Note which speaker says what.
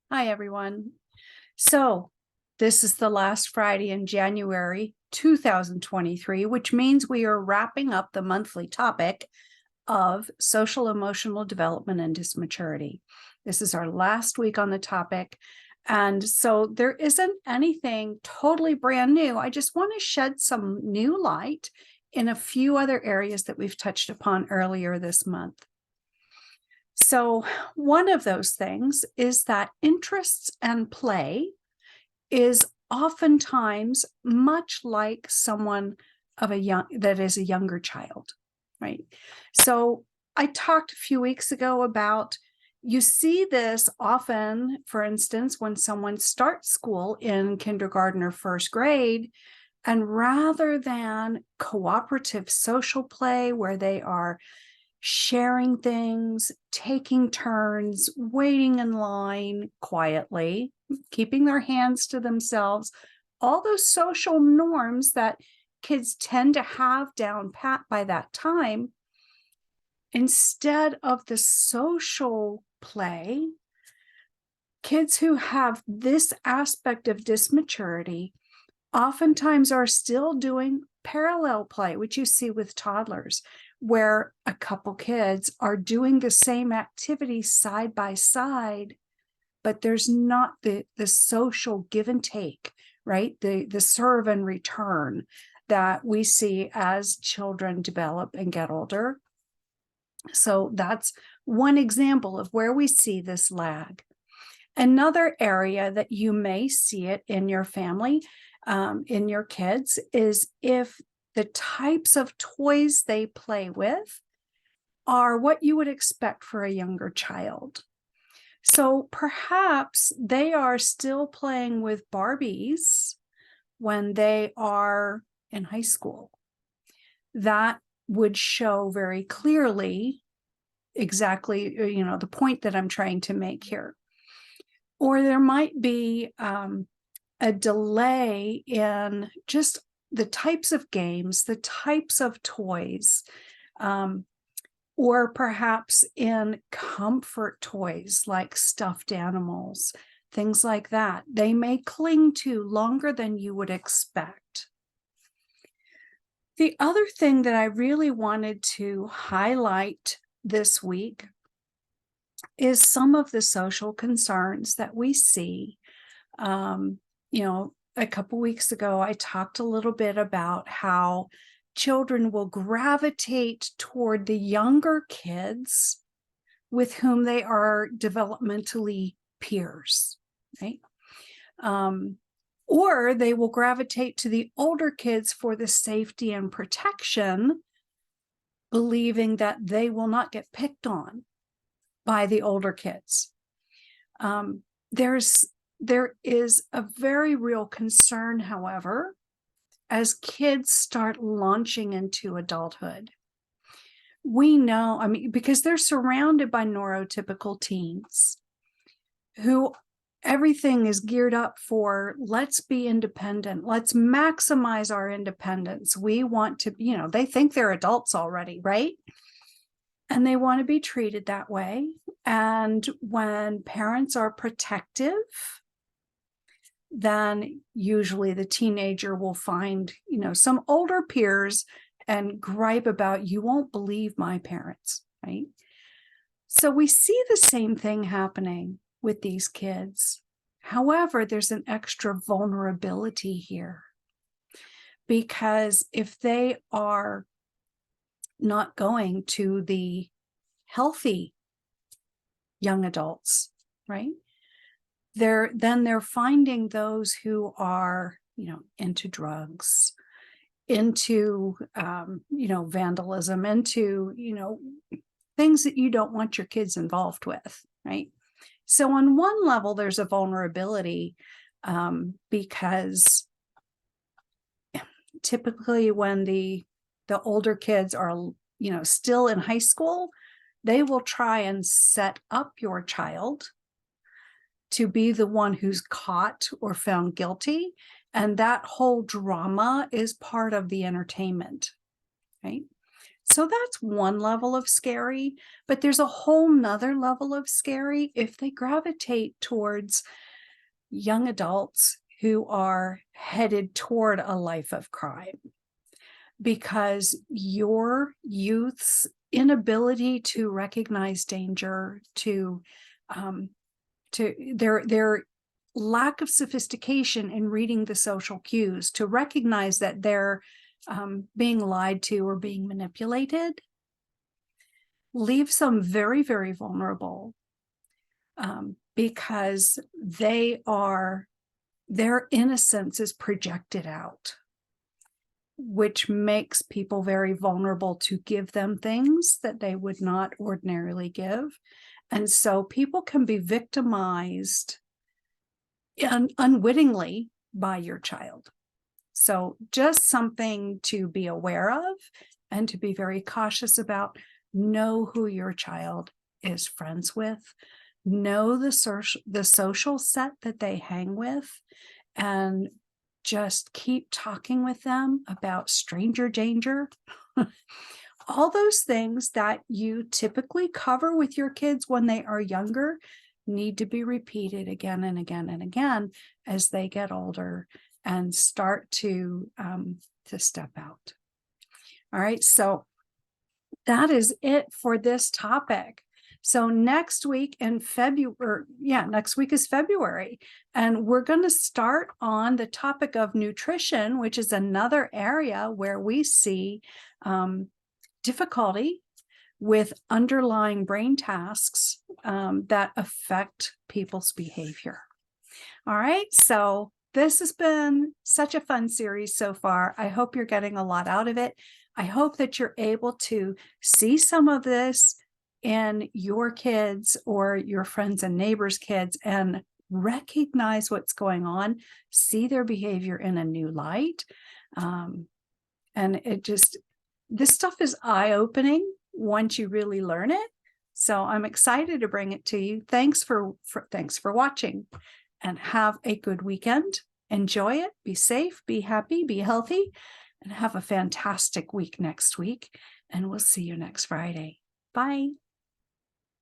Speaker 1: Hi, everyone. So, this is the last Friday in January 2023, which means we are wrapping up the monthly topic of social emotional development and dysmaturity. This is our last week on the topic. And so there isn't anything totally brand new. I just want to shed some new light in a few other areas that we've touched upon earlier this month. So, one of those things is that interests and play is oftentimes much like someone of a younger child, right? So, I talked a few weeks ago about you see this often, for instance, when someone starts school in kindergarten or first grade, and rather than cooperative social play where they are sharing things, taking turns, waiting in line quietly, keeping their hands to themselves, all those social norms that kids tend to have down pat by that time, instead of the social play, kids who have this aspect of dysmaturity oftentimes are still doing parallel play, which you see with toddlers, where a couple kids are doing the same activity side by side, but there's not the social give and take, right? The serve and return that we see as children develop and get older. So that's one example of where we see this lag. Another area that you may see it in your family, in your kids, is if the types of toys they play with are what you would expect for a younger child. So perhaps they are still playing with Barbies when they are in high school. That would show very clearly exactly, the point that I'm trying to make here. Or there might be a delay in just the types of games, the types of toys, or perhaps in comfort toys like stuffed animals, things like that. They may cling to longer than you would expect. The other thing that I really wanted to highlight this week is some of the social concerns that we see. A couple weeks ago, I talked a little bit about how children will gravitate toward the younger kids with whom they are developmentally peers, right? Or they will gravitate to the older kids for the safety and protection, believing that they will not get picked on by the older kids. There is a very real concern, however, as kids start launching into adulthood. We know, because they're surrounded by neurotypical teens who everything is geared up for, let's be independent. Let's maximize our independence. We want to, they think they're adults already, right? And they want to be treated that way. And when parents are protective, then usually the teenager will find, some older peers and gripe about, you won't believe my parents, right? So we see the same thing happening with these kids. However, there's an extra vulnerability here, because if they are not going to the healthy young adults, right? They're finding those who are, into drugs, into, vandalism, into, things that you don't want your kids involved with, right? So on one level, there's a vulnerability, because typically when the older kids are, still in high school, they will try and set up your child to be the one who's caught or found guilty. And that whole drama is part of the entertainment, right? So that's one level of scary, but there's a whole nother level of scary if they gravitate towards young adults who are headed toward a life of crime, because your youth's inability to recognize danger, um, to their lack of sophistication in reading the social cues, to recognize that they're being lied to or being manipulated, leaves them very, very vulnerable, because their innocence is projected out, which makes people very vulnerable to give them things that they would not ordinarily give. And so people can be victimized unwittingly by your child. So just something to be aware of and to be very cautious about. Know who your child is friends with. Know the social set that they hang with, and just keep talking with them about stranger danger. All those things that you typically cover with your kids when they are younger need to be repeated again and again and again as they get older and start to step out. All right, so that is it for this topic. So next week in February, next week is February, and we're going to start on the topic of nutrition, which is another area where we see difficulty with underlying brain tasks that affect people's behavior. All right, so this has been such a fun series so far. I hope you're getting a lot out of it. I hope that you're able to see some of this in your kids or your friends and neighbors' kids and recognize what's going on, see their behavior in a new light. And this stuff is eye-opening once you really learn it. So I'm excited to bring it to you. Thanks for watching, and have a good weekend. Enjoy it. Be safe, be happy, be healthy, and have a fantastic week next week. And we'll see you next Friday. Bye.